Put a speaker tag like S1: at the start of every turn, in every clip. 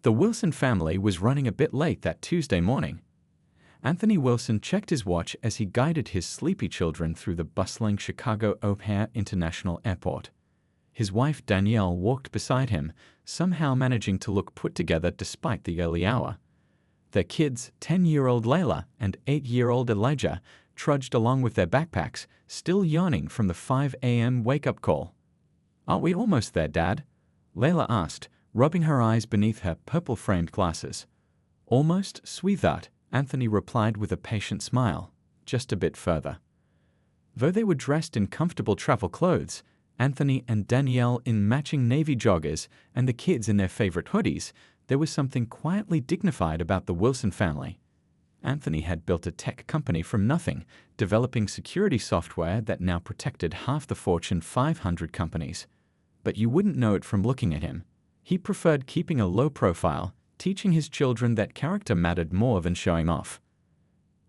S1: The Wilson family was running a bit late that Tuesday morning. Anthony Wilson checked his watch as he guided his sleepy children through the bustling Chicago O'Hare International Airport. His wife Danielle walked beside him, somehow managing to look put together despite the early hour. Their kids, 10-year-old Layla and 8-year-old Elijah, trudged along with their backpacks, still yawning from the 5 a.m. wake-up call. "Aren't we almost there, Dad?" Layla asked, rubbing her eyes beneath her purple-framed glasses. "Almost, sweetheart," Anthony replied with a patient smile. "Just a bit further." Though they were dressed in comfortable travel clothes, Anthony and Danielle in matching navy joggers and the kids in their favorite hoodies, there was something quietly dignified about the Wilson family. Anthony had built a tech company from nothing, developing security software that now protected half the Fortune 500 companies. But you wouldn't know it from looking at him. He preferred keeping a low profile, teaching his children that character mattered more than showing off.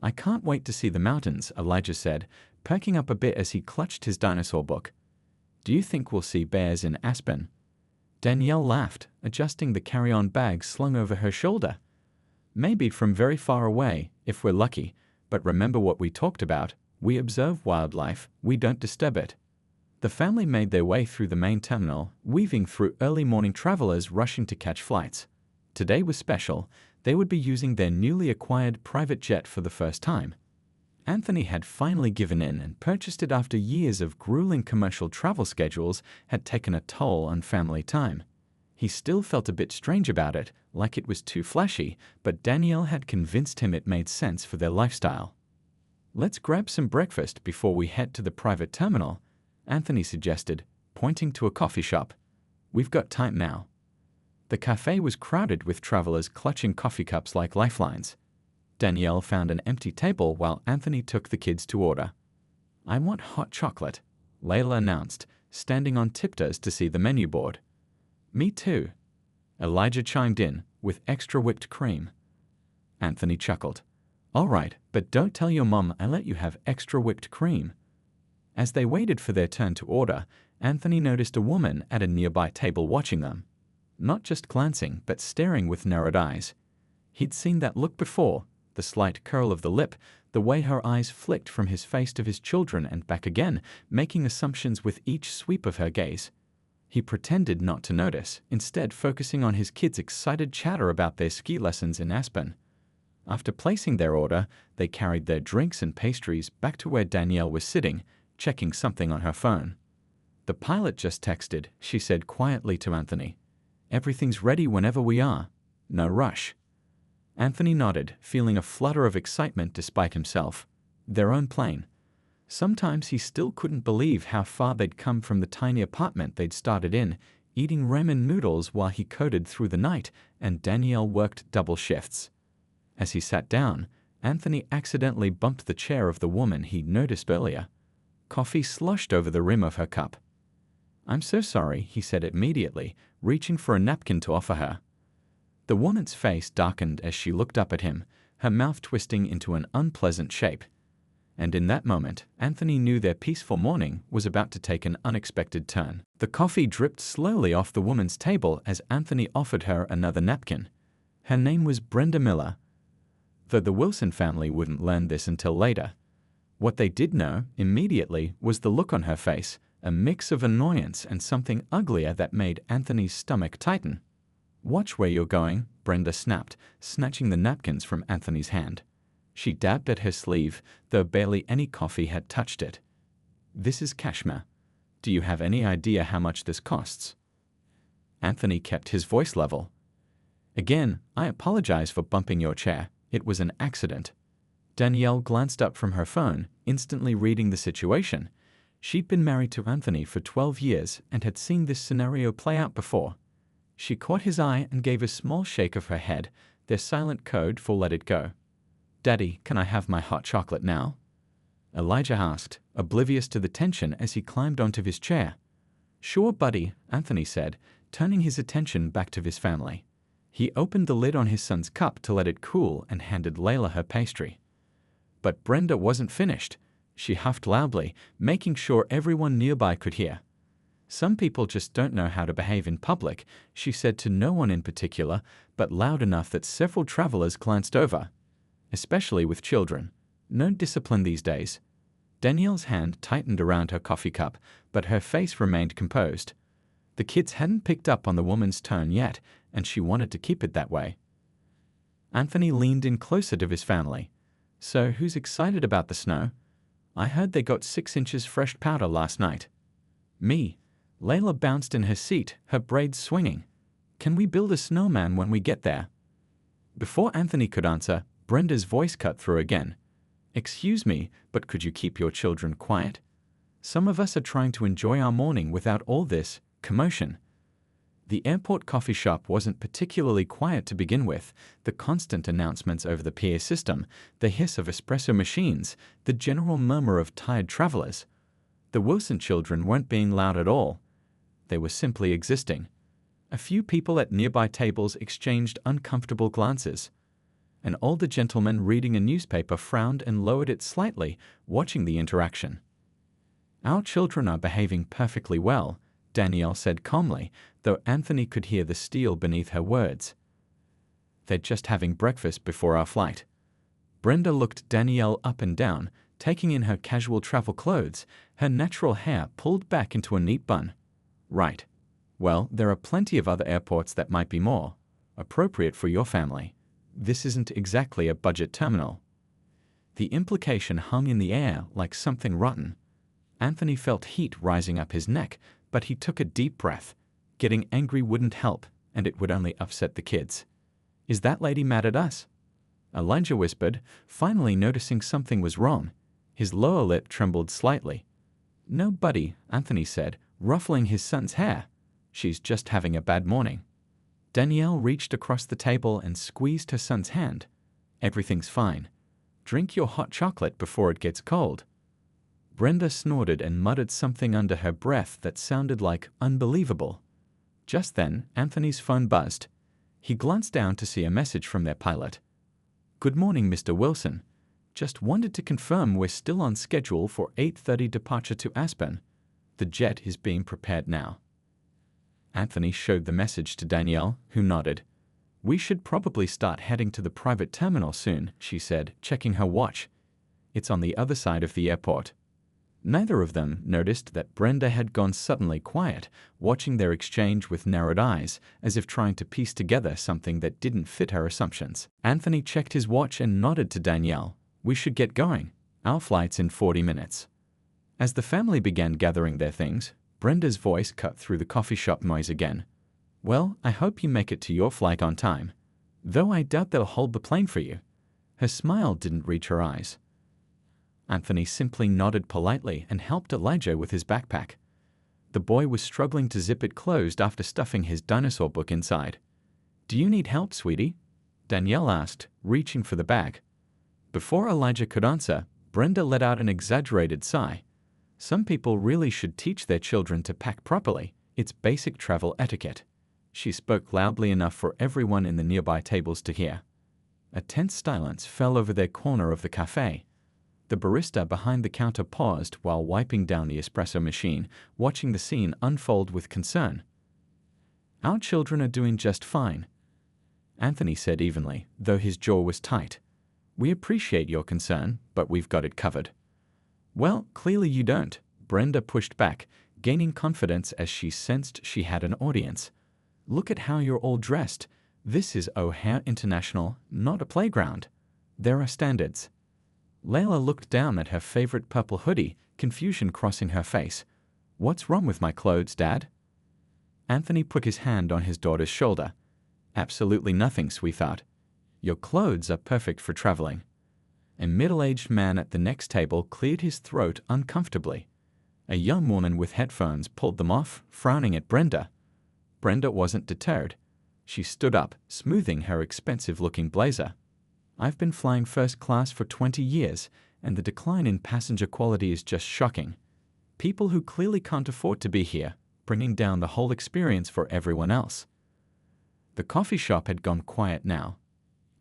S1: "I can't wait to see the mountains," Elijah said, perking up a bit as he clutched his dinosaur book. "Do you think we'll see bears in Aspen?" Danielle laughed, adjusting the carry-on bag slung over her shoulder. "Maybe from very far away, if we're lucky, but remember what we talked about. We observe wildlife, we don't disturb it." The family made their way through the main terminal, weaving through early morning travelers rushing to catch flights. Today was special. They would be using their newly acquired private jet for the first time. Anthony had finally given in and purchased it after years of grueling commercial travel schedules had taken a toll on family time. He still felt a bit strange about it, like it was too flashy, but Danielle had convinced him it made sense for their lifestyle. "Let's grab some breakfast before we head to the private terminal," Anthony suggested, pointing to a coffee shop. "We've got time now." The cafe was crowded with travelers clutching coffee cups like lifelines. Danielle found an empty table while Anthony took the kids to order. "I want hot chocolate," Layla announced, standing on tiptoes to see the menu board. "Me too," Elijah chimed in, "with extra whipped cream." Anthony chuckled. "All right, but don't tell your mom I let you have extra whipped cream." As they waited for their turn to order, Anthony noticed a woman at a nearby table watching them. Not just glancing, but staring with narrowed eyes. He'd seen that look before, the slight curl of the lip, the way her eyes flicked from his face to his children and back again, making assumptions with each sweep of her gaze. He pretended not to notice, instead focusing on his kids' excited chatter about their ski lessons in Aspen. After placing their order, they carried their drinks and pastries back to where Danielle was sitting, checking something on her phone. "The pilot just texted," she said quietly to Anthony. "Everything's ready whenever we are. No rush." Anthony nodded, feeling a flutter of excitement despite himself. Their own plane. Sometimes he still couldn't believe how far they'd come from the tiny apartment they'd started in, eating ramen noodles while he coded through the night and Danielle worked double shifts. As he sat down, Anthony accidentally bumped the chair of the woman he'd noticed earlier. Coffee sloshed over the rim of her cup. "I'm so sorry," he said immediately, reaching for a napkin to offer her. The woman's face darkened as she looked up at him, her mouth twisting into an unpleasant shape. And in that moment, Anthony knew their peaceful morning was about to take an unexpected turn. The coffee dripped slowly off the woman's table as Anthony offered her another napkin. Her name was Brenda Miller, though the Wilson family wouldn't learn this until later. What they did know, immediately, was the look on her face, a mix of annoyance and something uglier that made Anthony's stomach tighten. "Watch where you're going," Brenda snapped, snatching the napkins from Anthony's hand. She dabbed at her sleeve, though barely any coffee had touched it. "This is cashmere. Do you have any idea how much this costs?" Anthony kept his voice level. "Again, I apologize for bumping your chair. It was an accident." Danielle glanced up from her phone, instantly reading the situation. She'd been married to Anthony for 12 years and had seen this scenario play out before. She caught his eye and gave a small shake of her head, their silent code for "let it go." "Daddy, can I have my hot chocolate now?" Elijah asked, oblivious to the tension as he climbed onto his chair. "Sure, buddy," Anthony said, turning his attention back to his family. He opened the lid on his son's cup to let it cool and handed Layla her pastry. But Brenda wasn't finished. She huffed loudly, making sure everyone nearby could hear. Some people just don't know how to behave in public, she said to no one in particular, but loud enough that several travelers glanced over. Especially with children. No discipline these days. Danielle's hand tightened around her coffee cup, but her face remained composed. The kids hadn't picked up on the woman's tone yet, and she wanted to keep it that way. Anthony leaned in closer to his family. So, who's excited about the snow? I heard they got 6 inches fresh powder last night. Me. Layla bounced in her seat, her braids swinging. Can we build a snowman when we get there? Before Anthony could answer, Brenda's voice cut through again. Excuse me, but could you keep your children quiet? Some of us are trying to enjoy our morning without all this commotion. The airport coffee shop wasn't particularly quiet to begin with. The constant announcements over the PA system, the hiss of espresso machines, the general murmur of tired travelers. The Wilson children weren't being loud at all. They were simply existing. A few people at nearby tables exchanged uncomfortable glances. An older gentleman reading a newspaper frowned and lowered it slightly, watching the interaction. Our children are behaving perfectly well, Danielle said calmly, though Anthony could hear the steel beneath her words. They're just having breakfast before our flight. Brenda looked Danielle up and down, taking in her casual travel clothes, her natural hair pulled back into a neat bun. Right. Well, there are plenty of other airports that might be more appropriate for your family. This isn't exactly a budget terminal. The implication hung in the air like something rotten. Anthony felt heat rising up his neck, but he took a deep breath. Getting angry wouldn't help, and it would only upset the kids. Is that lady mad at us? Elijah whispered, finally noticing something was wrong. His lower lip trembled slightly. No, buddy, Anthony said, ruffling his son's hair. She's just having a bad morning. Danielle reached across the table and squeezed her son's hand. Everything's fine. Drink your hot chocolate before it gets cold. Brenda snorted and muttered something under her breath that sounded like unbelievable. Just then, Anthony's phone buzzed. He glanced down to see a message from their pilot. Good morning, Mr. Wilson. Just wanted to confirm we're still on schedule for 8:30 departure to Aspen. The jet is being prepared now. Anthony showed the message to Danielle, who nodded. We should probably start heading to the private terminal soon, she said, checking her watch. It's on the other side of the airport. Neither of them noticed that Brenda had gone suddenly quiet, watching their exchange with narrowed eyes, as if trying to piece together something that didn't fit her assumptions. Anthony checked his watch and nodded to Danielle. We should get going. Our flight's in 40 minutes. As the family began gathering their things, Brenda's voice cut through the coffee shop noise again. Well, I hope you make it to your flight on time. Though I doubt they'll hold the plane for you. Her smile didn't reach her eyes. Anthony simply nodded politely and helped Elijah with his backpack. The boy was struggling to zip it closed after stuffing his dinosaur book inside. Do you need help, sweetie? Danielle asked, reaching for the bag. Before Elijah could answer, Brenda let out an exaggerated sigh. Some people really should teach their children to pack properly. It's basic travel etiquette. She spoke loudly enough for everyone in the nearby tables to hear. A tense silence fell over their corner of the cafe. The barista behind the counter paused while wiping down the espresso machine, watching the scene unfold with concern. Our children are doing just fine, Anthony said evenly, though his jaw was tight. We appreciate your concern, but we've got it covered. Well, clearly you don't, Brenda pushed back, gaining confidence as she sensed she had an audience. Look at how you're all dressed. This is O'Hare International, not a playground. There are standards. Layla looked down at her favorite purple hoodie, confusion crossing her face. What's wrong with my clothes, Dad? Anthony put his hand on his daughter's shoulder. Absolutely nothing, sweetheart. Your clothes are perfect for traveling. A middle-aged man at the next table cleared his throat uncomfortably. A young woman with headphones pulled them off, frowning at Brenda. Brenda wasn't deterred. She stood up, smoothing her expensive-looking blazer. I've been flying first class for 20 years, and the decline in passenger quality is just shocking. People who clearly can't afford to be here, bringing down the whole experience for everyone else. The coffee shop had gone quiet now.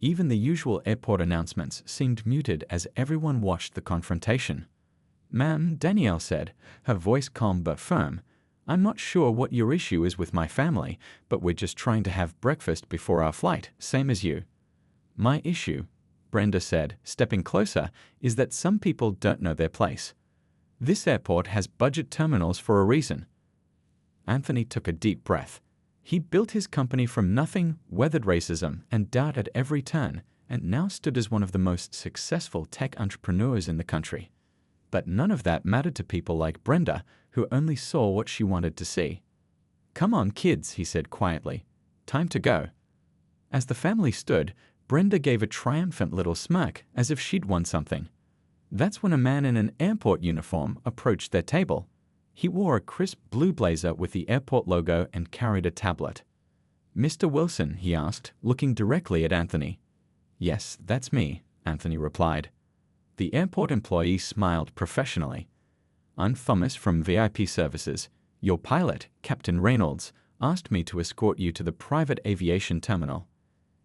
S1: Even the usual airport announcements seemed muted as everyone watched the confrontation. Ma'am, Danielle said, her voice calm but firm, I'm not sure what your issue is with my family, but we're just trying to have breakfast before our flight, same as you. My issue, Brenda said, stepping closer, is that some people don't know their place. This airport has budget terminals for a reason. Anthony took a deep breath. He'd built his company from nothing, weathered racism and doubt at every turn, and now stood as one of the most successful tech entrepreneurs in the country. But none of that mattered to people like Brenda, who only saw what she wanted to see. "Come on, kids," he said quietly. "Time to go." As the family stood, Brenda gave a triumphant little smirk, as if she'd won something. That's when a man in an airport uniform approached their table. He wore a crisp blue blazer with the airport logo and carried a tablet. "Mr. Wilson?" he asked, looking directly at Anthony. "Yes, that's me," Anthony replied. The airport employee smiled professionally. "I'm Thomas from VIP Services. Your pilot, Captain Reynolds, asked me to escort you to the private aviation terminal.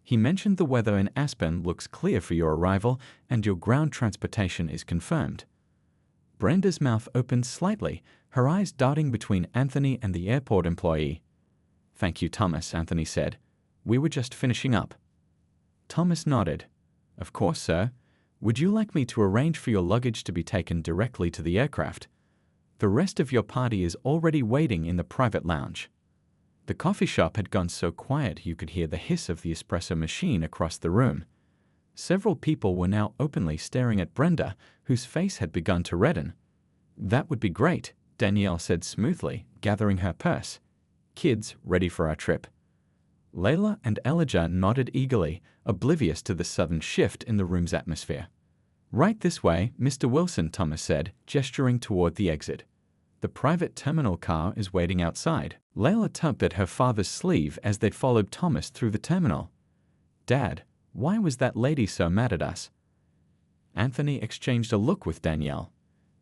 S1: He mentioned the weather in Aspen looks clear for your arrival and your ground transportation is confirmed." Brenda's mouth opened slightly, her eyes darting between Anthony and the airport employee. "Thank you, Thomas," Anthony said. "We were just finishing up." Thomas nodded. "Of course, sir. Would you like me to arrange for your luggage to be taken directly to the aircraft? The rest of your party is already waiting in the private lounge." The coffee shop had gone so quiet you could hear the hiss of the espresso machine across the room. Several people were now openly staring at Brenda, whose face had begun to redden. "That would be great," Danielle said smoothly, gathering her purse. "Kids, ready for our trip?" Layla and Elijah nodded eagerly, oblivious to the sudden shift in the room's atmosphere. "Right this way, Mr. Wilson," Thomas said, gesturing toward the exit. "The private terminal car is waiting outside." Layla tugged at her father's sleeve as they followed Thomas through the terminal. "Dad, why was that lady so mad at us?" Anthony exchanged a look with Danielle.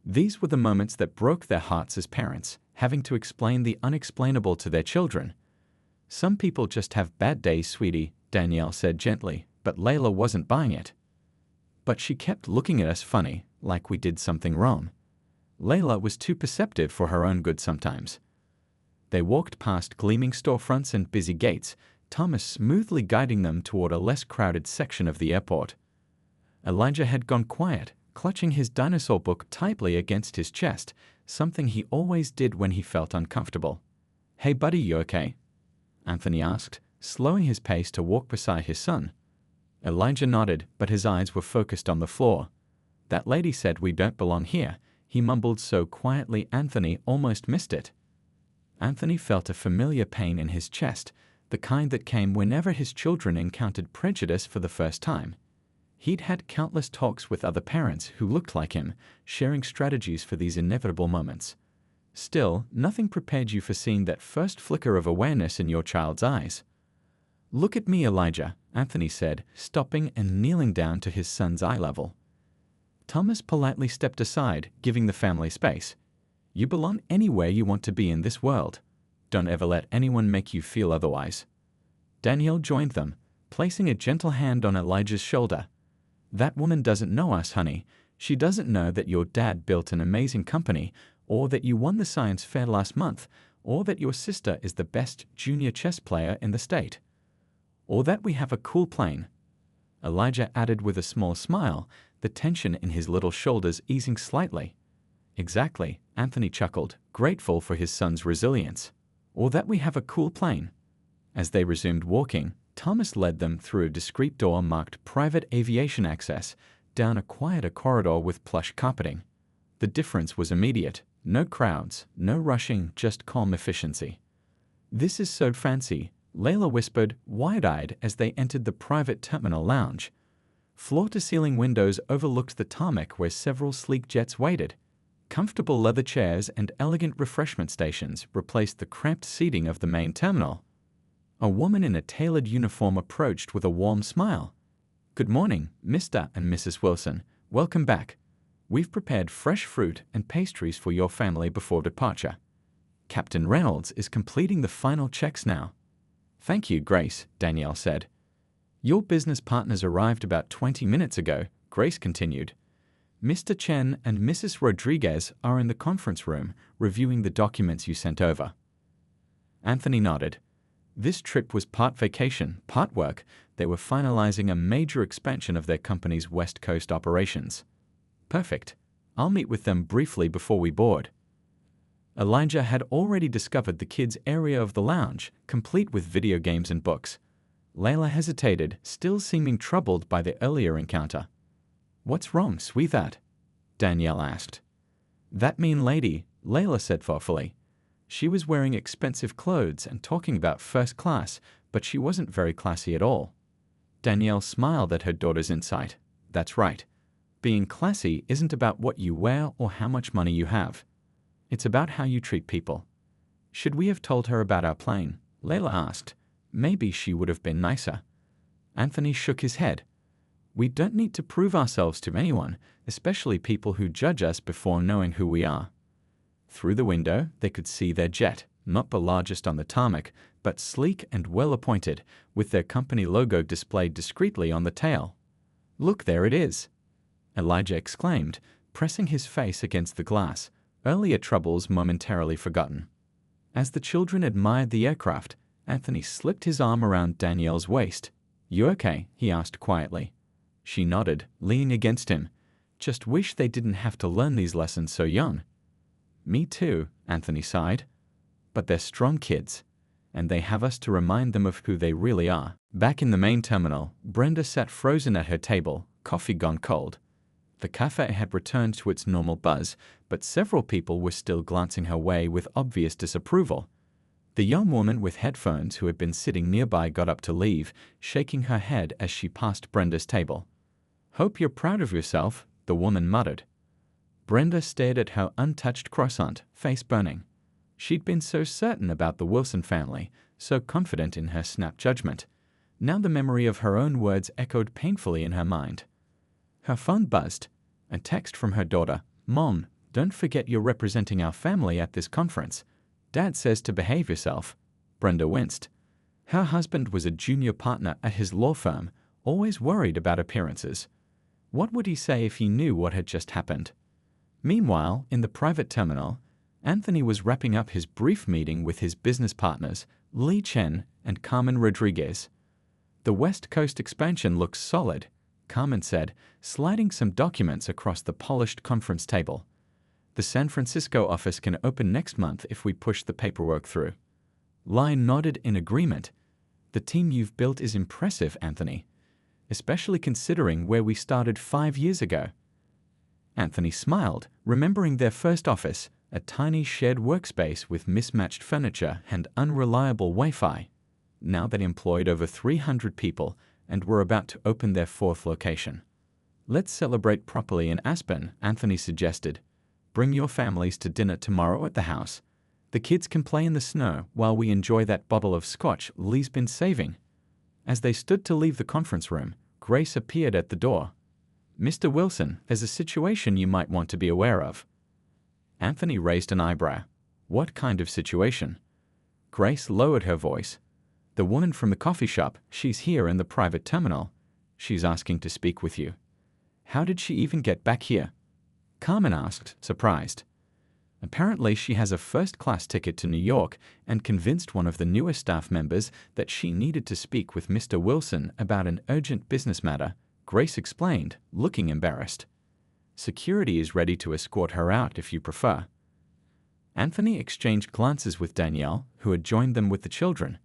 S1: These were the moments that broke their hearts as parents, having to explain the unexplainable to their children. "Some people just have bad days, sweetie," Danielle said gently, but Layla wasn't buying it. But she kept looking at us funny, like we did something wrong. Layla was too perceptive for her own good sometimes. They walked past gleaming storefronts and busy gates, Thomas smoothly guiding them toward a less crowded section of the airport. Elijah had gone quiet, clutching his dinosaur book tightly against his chest, something he always did when he felt uncomfortable. "Hey buddy, you okay?" Anthony asked, slowing his pace to walk beside his son. Elijah nodded, but his eyes were focused on the floor. "That lady said we don't belong here," he mumbled so quietly Anthony almost missed it. Anthony felt a familiar pain in his chest, the kind that came whenever his children encountered prejudice for the first time. He'd had countless talks with other parents who looked like him, sharing strategies for these inevitable moments. Still, nothing prepared you for seeing that first flicker of awareness in your child's eyes. "Look at me, Elijah," Anthony said, stopping and kneeling down to his son's eye level. Thomas politely stepped aside, giving the family space. "You belong anywhere you want to be in this world. Don't ever let anyone make you feel otherwise." Danielle joined them, placing a gentle hand on Elijah's shoulder. "That woman doesn't know us, honey. She doesn't know that your dad built an amazing company, or that you won the science fair last month, or that your sister is the best junior chess player in the state. Or that we have a cool plane." Elijah added with a small smile, the tension in his little shoulders easing slightly. "Exactly," Anthony chuckled, grateful for his son's resilience. "Or that we have a cool plane." As they resumed walking, Thomas led them through a discreet door marked Private Aviation Access, down a quieter corridor with plush carpeting. The difference was immediate. No crowds, no rushing, just calm efficiency. "This is so fancy," Layla whispered, wide-eyed as they entered the private terminal lounge. Floor-to-ceiling windows overlooked the tarmac where several sleek jets waited. Comfortable leather chairs and elegant refreshment stations replaced the cramped seating of the main terminal. A woman in a tailored uniform approached with a warm smile. "Good morning, Mr. and Mrs. Wilson. Welcome back. We've prepared fresh fruit and pastries for your family before departure. Captain Reynolds is completing the final checks now." "Thank you, Grace," Danielle said. "Your business partners arrived about 20 minutes ago," Grace continued. Mr. Chen and Mrs. Rodriguez are in the conference room reviewing the documents you sent over. Anthony nodded. This trip was part vacation, part work. They were finalizing a major expansion of their company's West Coast operations. Perfect. I'll meet with them briefly before we board. Elijah had already discovered the kids' area of the lounge, complete with video games and books. Layla hesitated, still seeming troubled by the earlier encounter. "What's wrong, sweetheart?" Danielle asked. "That mean lady," Layla said thoughtfully. She was wearing expensive clothes and talking about first class, but she wasn't very classy at all. Danielle smiled at her daughter's insight. "That's right. Being classy isn't about what you wear or how much money you have. It's about how you treat people." "Should we have told her about our plane?" Layla asked. "Maybe she would have been nicer." Anthony shook his head. "We don't need to prove ourselves to anyone, especially people who judge us before knowing who we are." Through the window, they could see their jet, not the largest on the tarmac, but sleek and well-appointed, with their company logo displayed discreetly on the tail. "Look, there it is!" Elijah exclaimed, pressing his face against the glass, earlier troubles momentarily forgotten. As the children admired the aircraft, Anthony slipped his arm around Danielle's waist. "You okay?" he asked quietly. She nodded, leaning against him. "Just wish they didn't have to learn these lessons so young." "Me too," Anthony sighed. "But they're strong kids, and they have us to remind them of who they really are." Back in the main terminal, Brenda sat frozen at her table, coffee gone cold. The cafe had returned to its normal buzz, but several people were still glancing her way with obvious disapproval. The young woman with headphones who had been sitting nearby got up to leave, shaking her head as she passed Brenda's table. "Hope you're proud of yourself," the woman muttered. Brenda stared at her untouched croissant, face burning. She'd been so certain about the Wilson family, so confident in her snap judgment. Now the memory of her own words echoed painfully in her mind. Her phone buzzed. A text from her daughter. "Mom, don't forget you're representing our family at this conference. Dad says to behave yourself." Brenda winced. Her husband was a junior partner at his law firm, always worried about appearances. What would he say if he knew what had just happened? Meanwhile, in the private terminal, Anthony was wrapping up his brief meeting with his business partners, Li Chen and Carmen Rodriguez. "The West Coast expansion looks solid," Carmen said, sliding some documents across the polished conference table. "The San Francisco office can open next month if we push the paperwork through." Li nodded in agreement. "The team you've built is impressive, Anthony, especially considering where we started 5 years ago." Anthony smiled, remembering their first office, a tiny shared workspace with mismatched furniture and unreliable Wi-Fi. Now they employed over 300 people and were about to open their 4th location. "Let's celebrate properly in Aspen," Anthony suggested. "Bring your families to dinner tomorrow at the house. The kids can play in the snow while we enjoy that bottle of scotch Lee's been saving." As they stood to leave the conference room, Grace appeared at the door. "Mr. Wilson, there's a situation you might want to be aware of." Anthony raised an eyebrow. "What kind of situation?" Grace lowered her voice. "The woman from the coffee shop, she's here in the private terminal. She's asking to speak with you." "How did she even get back here?" Carmen asked, surprised. "Apparently she has a first-class ticket to New York and convinced one of the newer staff members that she needed to speak with Mr. Wilson about an urgent business matter," Grace explained, looking embarrassed. "Security is ready to escort her out if you prefer." Anthony exchanged glances with Danielle, who had joined them with the children.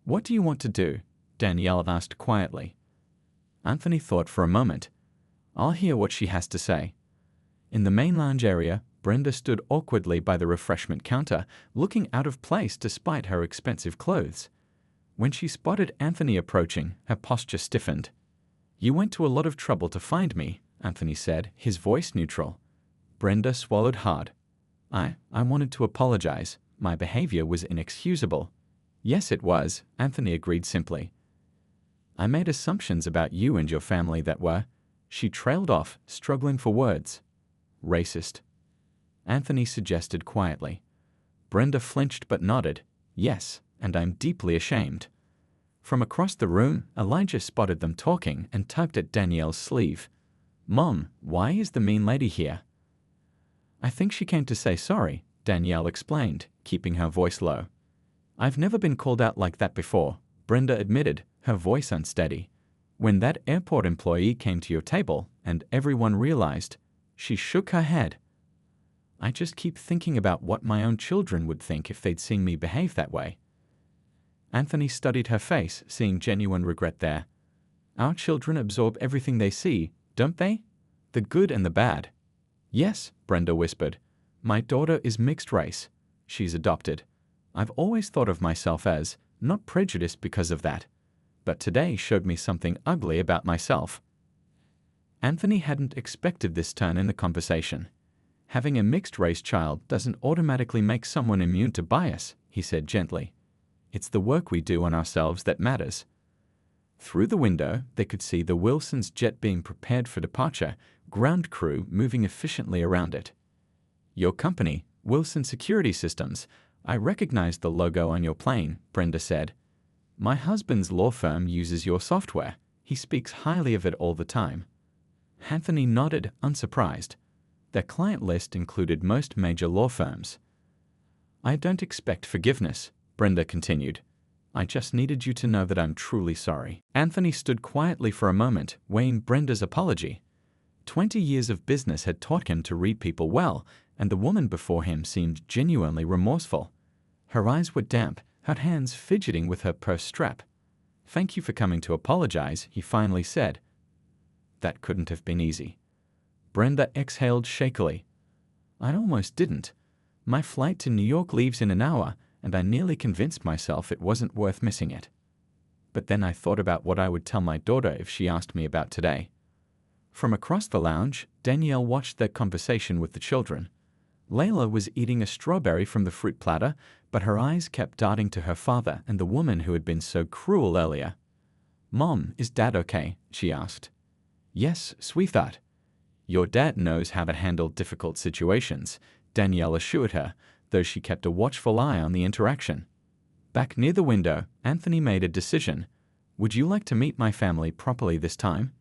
S1: "What do you want to do?" Danielle asked quietly. Anthony thought for a moment. "I'll hear what she has to say." In the main lounge area, Brenda stood awkwardly by the refreshment counter, looking out of place despite her expensive clothes. When she spotted Anthony approaching, her posture stiffened. "You went to a lot of trouble to find me," Anthony said, his voice neutral. Brenda swallowed hard. I wanted to apologize. My behavior was inexcusable." "Yes, it was," Anthony agreed simply. "I made assumptions about you and your family that were—" She trailed off, struggling for words. "Racist," Anthony suggested quietly. Brenda flinched but nodded. "Yes, and I'm deeply ashamed." From across the room, Elijah spotted them talking and tugged at Danielle's sleeve. "Mom, why is the mean lady here?" "I think she came to say sorry," Danielle explained, keeping her voice low. "I've never been called out like that before," Brenda admitted, her voice unsteady. "When that airport employee came to your table and everyone realized," she shook her head. "I just keep thinking about what my own children would think if they'd seen me behave that way." Anthony studied her face, seeing genuine regret there. "Our children absorb everything they see, don't they? The good and the bad." "Yes," Brenda whispered. "My daughter is mixed race. She's adopted. I've always thought of myself as not prejudiced because of that, but today showed me something ugly about myself." Anthony hadn't expected this turn in the conversation. "Having a mixed-race child doesn't automatically make someone immune to bias," he said gently. "It's the work we do on ourselves that matters." Through the window, they could see the Wilson's jet being prepared for departure, ground crew moving efficiently around it. "Your company, Wilson Security Systems. I recognize the logo on your plane," Brenda said. "My husband's law firm uses your software. He speaks highly of it all the time." Anthony nodded, unsurprised. Their client list included most major law firms. "I don't expect forgiveness," Brenda continued. "I just needed you to know that I'm truly sorry." Anthony stood quietly for a moment, weighing Brenda's apology. 20 years of business had taught him to read people well, and the woman before him seemed genuinely remorseful. Her eyes were damp, her hands fidgeting with her purse strap. "Thank you for coming to apologize," he finally said. "That couldn't have been easy." Brenda exhaled shakily. "I almost didn't. My flight to New York leaves in an hour, and I nearly convinced myself it wasn't worth missing it. But then I thought about what I would tell my daughter if she asked me about today." From across the lounge, Danielle watched their conversation with the children. Layla was eating a strawberry from the fruit platter, but her eyes kept darting to her father and the woman who had been so cruel earlier. "Mom, is Dad okay?" she asked. "Yes, sweetheart. Your dad knows how to handle difficult situations," Danielle assured her, though she kept a watchful eye on the interaction. Back near the window, Anthony made a decision. "Would you like to meet my family properly this time?"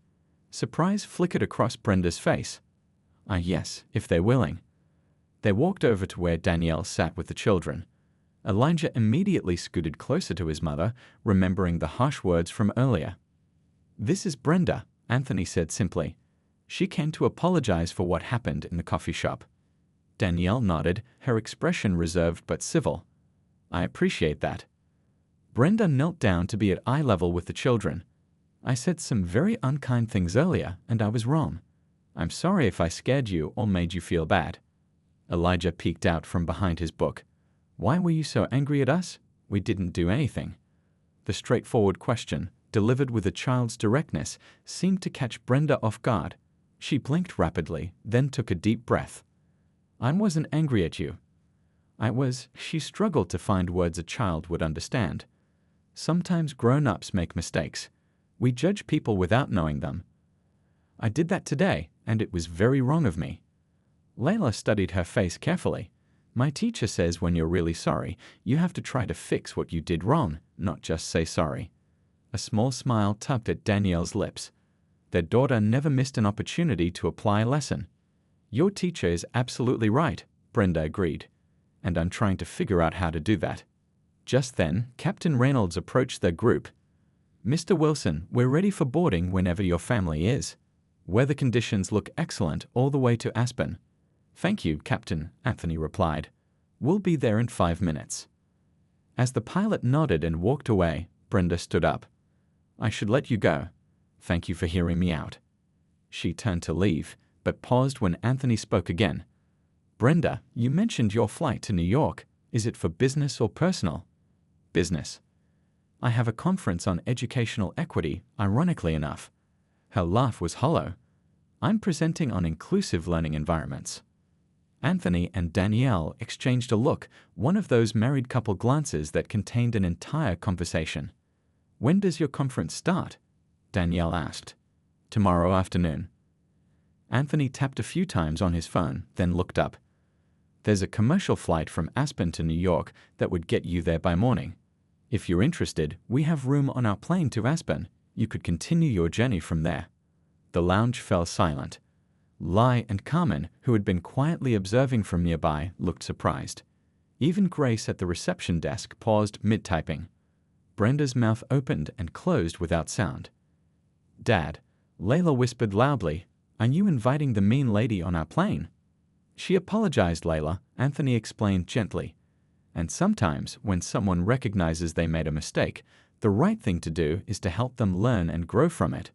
S1: Surprise flickered across Brenda's face. Yes, if they're willing." They walked over to where Danielle sat with the children. Elijah immediately scooted closer to his mother, remembering the harsh words from earlier. "This is Brenda," Anthony said simply. "She came to apologize for what happened in the coffee shop." Danielle nodded, her expression reserved but civil. "I appreciate that." Brenda knelt down to be at eye level with the children. "I said some very unkind things earlier, and I was wrong. I'm sorry if I scared you or made you feel bad." Elijah peeked out from behind his book. "Why were you so angry at us? We didn't do anything." The straightforward question, delivered with a child's directness, seemed to catch Brenda off guard. She blinked rapidly, then took a deep breath. "I wasn't angry at you. I was..." She struggled to find words a child would understand. "Sometimes grown-ups make mistakes. We judge people without knowing them. I did that today, and it was very wrong of me." Layla studied her face carefully. "My teacher says when you're really sorry, you have to try to fix what you did wrong, not just say sorry." A small smile tugged at Danielle's lips. Their daughter never missed an opportunity to apply a lesson. "Your teacher is absolutely right," Brenda agreed. "And I'm trying to figure out how to do that." Just then, Captain Reynolds approached their group. "Mr. Wilson, we're ready for boarding whenever your family is. Weather conditions look excellent all the way to Aspen." "Thank you, Captain," Anthony replied. "We'll be there in 5 minutes." As the pilot nodded and walked away, Brenda stood up. "I should let you go. Thank you for hearing me out." She turned to leave, but paused when Anthony spoke again. "Brenda, you mentioned your flight to New York. Is it for business or personal?" "Business. I have a conference on educational equity, ironically enough." Her laugh was hollow. "I'm presenting on inclusive learning environments." Anthony and Danielle exchanged a look, one of those married couple glances that contained an entire conversation. "When does your conference start?" Danielle asked. "Tomorrow afternoon." Anthony tapped a few times on his phone, then looked up. "There's a commercial flight from Aspen to New York that would get you there by morning. If you're interested, we have room on our plane to Aspen. You could continue your journey from there." The lounge fell silent. Lai and Carmen, who had been quietly observing from nearby, looked surprised. Even Grace at the reception desk paused mid-typing. Brenda's mouth opened and closed without sound. "Dad," Layla whispered loudly, "are you inviting the mean lady on our plane?" "She apologized, Layla," Anthony explained gently. "And sometimes, when someone recognizes they made a mistake, the right thing to do is to help them learn and grow from it."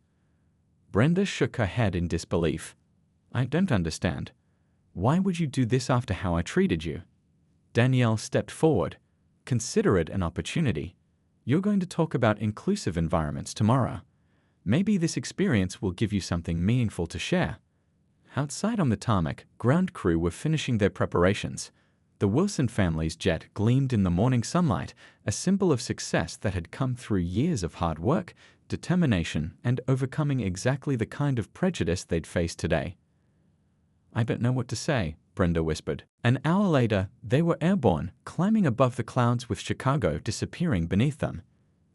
S1: Brenda shook her head in disbelief. "I don't understand. Why would you do this after how I treated you?" Danielle stepped forward. "Consider it an opportunity. You're going to talk about inclusive environments tomorrow. Maybe this experience will give you something meaningful to share." Outside on the tarmac, ground crew were finishing their preparations. The Wilson family's jet gleamed in the morning sunlight, a symbol of success that had come through years of hard work, determination, and overcoming exactly the kind of prejudice they'd faced today. "I don't know what to say," Brenda whispered. An hour later, they were airborne, climbing above the clouds with Chicago disappearing beneath them.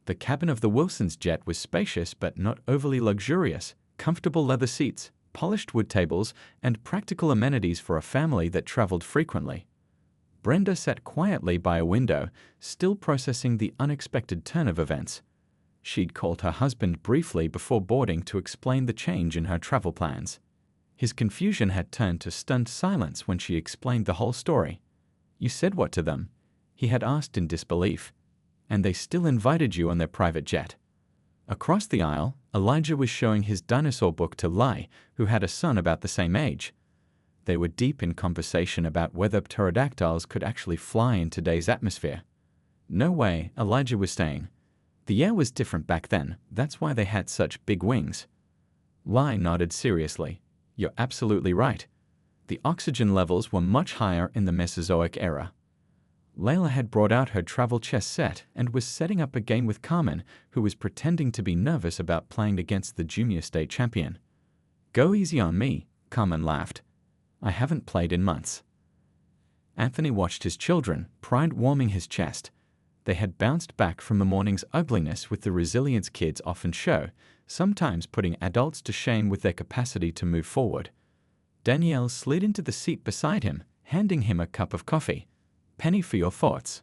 S1: The cabin of the Wilsons' jet was spacious but not overly luxurious, comfortable leather seats, polished wood tables, and practical amenities for a family that traveled frequently. Brenda sat quietly by a window, still processing the unexpected turn of events. She'd called her husband briefly before boarding to explain the change in her travel plans. His confusion had turned to stunned silence when she explained the whole story. "You said what to them?" he had asked in disbelief. "And they still invited you on their private jet?" Across the aisle, Elijah was showing his dinosaur book to Lai, who had a son about the same age. They were deep in conversation about whether pterodactyls could actually fly in today's atmosphere. "No way," Elijah was saying. "The air was different back then, that's why they had such big wings." Lai nodded seriously. "You're absolutely right. The oxygen levels were much higher in the Mesozoic era." Layla had brought out her travel chess set and was setting up a game with Carmen, who was pretending to be nervous about playing against the junior state champion. "Go easy on me," Carmen laughed. "I haven't played in months." Anthony watched his children, pride warming his chest. They had bounced back from the morning's ugliness with the resilience kids often show, sometimes putting adults to shame with their capacity to move forward. Danielle slid into the seat beside him, handing him a cup of coffee. "Penny for your thoughts."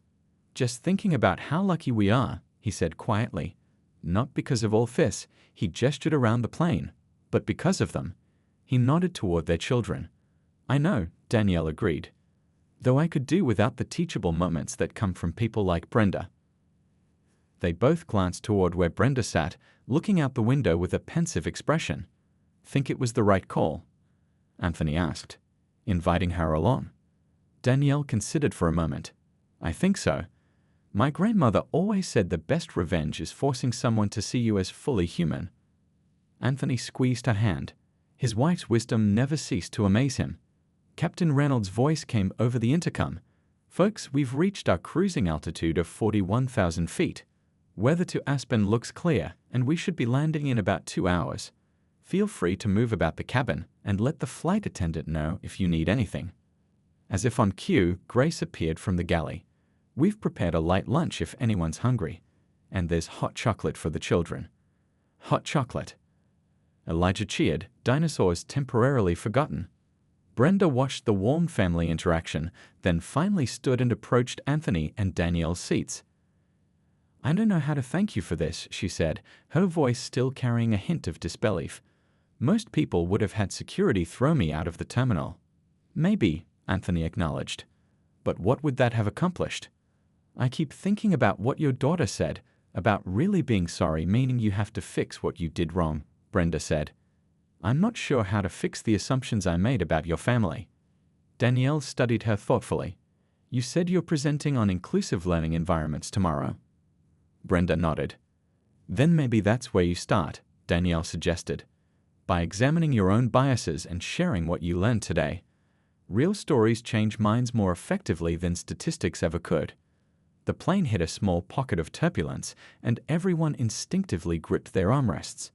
S1: "Just thinking about how lucky we are," he said quietly. "Not because of all this," he gestured around the plane, "but because of them." He nodded toward their children. "I know," Danielle agreed. "Though I could do without the teachable moments that come from people like Brenda." They both glanced toward where Brenda sat, looking out the window with a pensive expression. "Think it was the right call?" Anthony asked, "Inviting her along?" Danielle considered for a moment. "I think so. My grandmother always said the best revenge is forcing someone to see you as fully human." Anthony squeezed her hand. His wife's wisdom never ceased to amaze him. Captain Reynolds' voice came over the intercom. "Folks, we've reached our cruising altitude of 41,000 feet. Weather to Aspen looks clear, and we should be landing in about 2 hours. Feel free to move about the cabin and let the flight attendant know if you need anything." As if on cue, Grace appeared from the galley. "We've prepared a light lunch if anyone's hungry. And there's hot chocolate for the children." "Hot chocolate." Elijah cheered, dinosaurs temporarily forgotten. Brenda watched the warm family interaction, then finally stood and approached Anthony and Danielle's seats. "I don't know how to thank you for this," she said, her voice still carrying a hint of disbelief. "Most people would have had security throw me out of the terminal." "Maybe," Anthony acknowledged. "But what would that have accomplished?" "I keep thinking about what your daughter said, about really being sorry meaning you have to fix what you did wrong," Brenda said. "I'm not sure how to fix the assumptions I made about your family." Danielle studied her thoughtfully. "You said you're presenting on inclusive learning environments tomorrow." Brenda nodded. "Then maybe that's where you start," Danielle suggested. "By examining your own biases and sharing what you learned today. Real stories change minds more effectively than statistics ever could." The plane hit a small pocket of turbulence, and everyone instinctively gripped their armrests.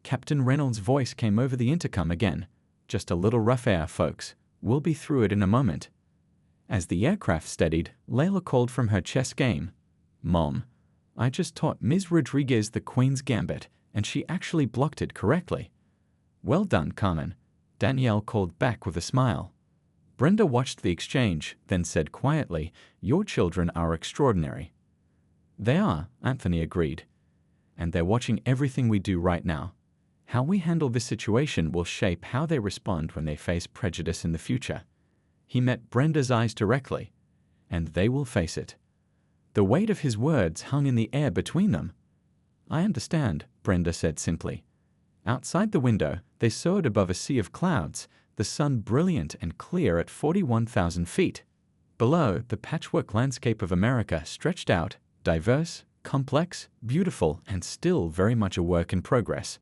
S1: Captain Reynolds' voice came over the intercom again. "Just a little rough air, folks. We'll be through it in a moment." As the aircraft steadied, Layla called from her chess game. "Mom, I just taught Ms. Rodriguez the Queen's Gambit, and she actually blocked it correctly." "Well done, Carmen," Danielle called back with a smile. Brenda watched the exchange, then said quietly, "Your children are extraordinary." "They are," Anthony agreed. "And they're watching everything we do right now. How we handle this situation will shape how they respond when they face prejudice in the future." He met Brenda's eyes directly, and they will face it. The weight of his words hung in the air between them. "I understand," Brenda said simply. Outside the window, they soared above a sea of clouds, the sun brilliant and clear at 41,000 feet. Below, the patchwork landscape of America stretched out, diverse, complex, beautiful, and still very much a work in progress.